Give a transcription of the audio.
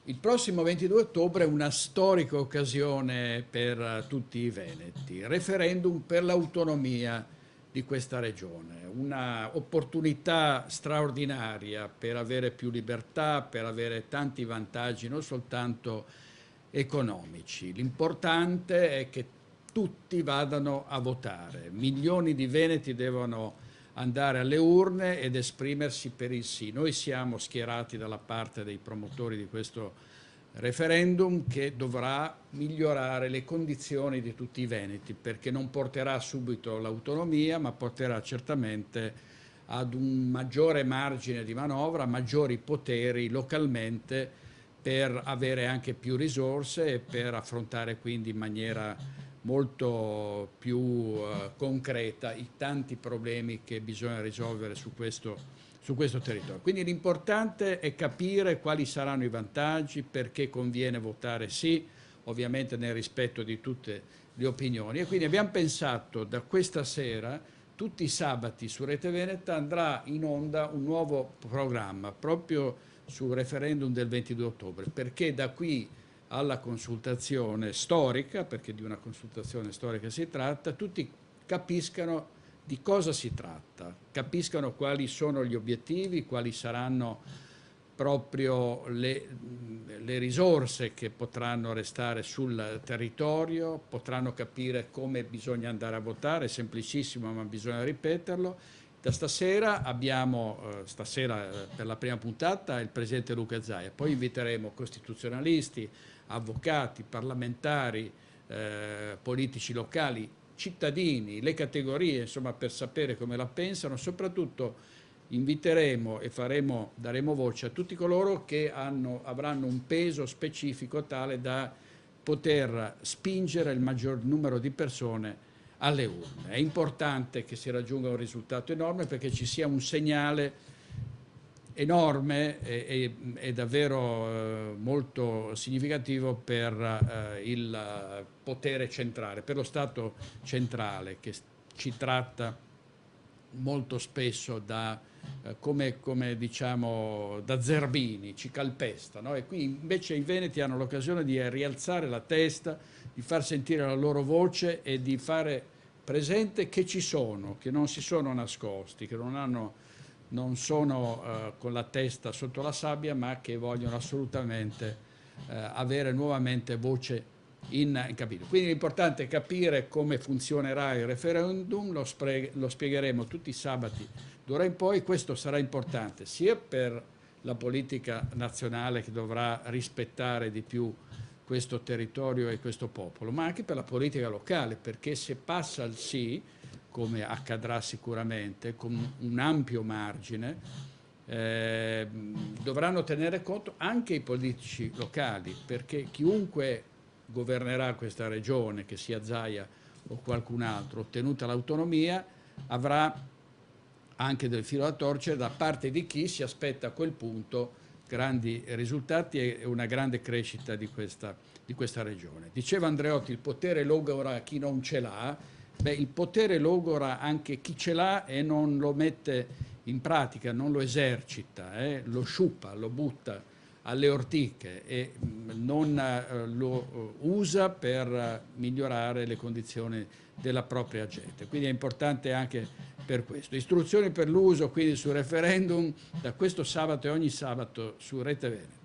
Il prossimo 22 ottobre è una storica occasione per tutti i veneti, referendum per l'autonomia di questa regione, una opportunità straordinaria per avere più libertà, per avere tanti vantaggi, non soltanto economici. L'importante è che tutti vadano a votare, milioni di veneti devono andare alle urne ed esprimersi per il sì. Noi siamo schierati dalla parte dei promotori di questo referendum che dovrà migliorare le condizioni di tutti i veneti, perché non porterà subito l'autonomia, ma porterà certamente ad un maggiore margine di manovra, maggiori poteri localmente per avere anche più risorse e per affrontare quindi in maniera molto più concreta i tanti problemi che bisogna risolvere su questo territorio. Quindi l'importante è capire quali saranno i vantaggi, perché conviene votare sì, ovviamente nel rispetto di tutte le opinioni. E quindi abbiamo pensato da questa sera, tutti i sabati su Rete Veneta andrà in onda un nuovo programma proprio sul referendum del 22 ottobre, perché da qui alla consultazione storica, perché di una consultazione storica si tratta, tutti capiscano di cosa si tratta, capiscano quali sono gli obiettivi, quali saranno proprio le risorse che potranno restare sul territorio, potranno capire come bisogna andare a votare, è semplicissimo ma bisogna ripeterlo. Da stasera abbiamo, per la prima puntata, il presidente Luca Zaia, poi inviteremo costituzionalisti, avvocati, parlamentari, politici locali, cittadini, le categorie, insomma, per sapere come la pensano. Soprattutto inviteremo e daremo voce a tutti coloro che avranno un peso specifico tale da poter spingere il maggior numero di persone alle urne. È importante che si raggiunga un risultato enorme, perché ci sia un segnale enorme e davvero molto significativo per il potere centrale, per lo Stato centrale, che ci tratta molto spesso come diciamo da zerbini, ci calpesta, no? E qui invece i veneti hanno l'occasione di rialzare la testa, di far sentire la loro voce e di fare presente che ci sono, che non si sono nascosti, che non sono con la testa sotto la sabbia, ma che vogliono assolutamente avere nuovamente voce in capitolo. Quindi l'importante è capire come funzionerà il referendum, lo spiegheremo tutti i sabati d'ora in poi. Questo sarà importante sia per la politica nazionale, che dovrà rispettare di più questo territorio e questo popolo, ma anche per la politica locale, perché se passa il sì, come accadrà sicuramente, con un ampio margine, dovranno tenere conto anche i politici locali, perché chiunque governerà questa regione, che sia Zaia o qualcun altro, ottenuta l'autonomia, avrà anche del filo da torcere da parte di chi si aspetta a quel punto grandi risultati e una grande crescita di questa regione. Diceva Andreotti, il potere logora chi non ce l'ha. Beh, il potere logora anche chi ce l'ha e non lo mette in pratica, non lo esercita, lo sciupa, lo butta alle ortiche e non lo usa per migliorare le condizioni della propria gente. Quindi è importante anche per questo. Istruzioni per l'uso quindi sul referendum da questo sabato e ogni sabato su Rete Veneta.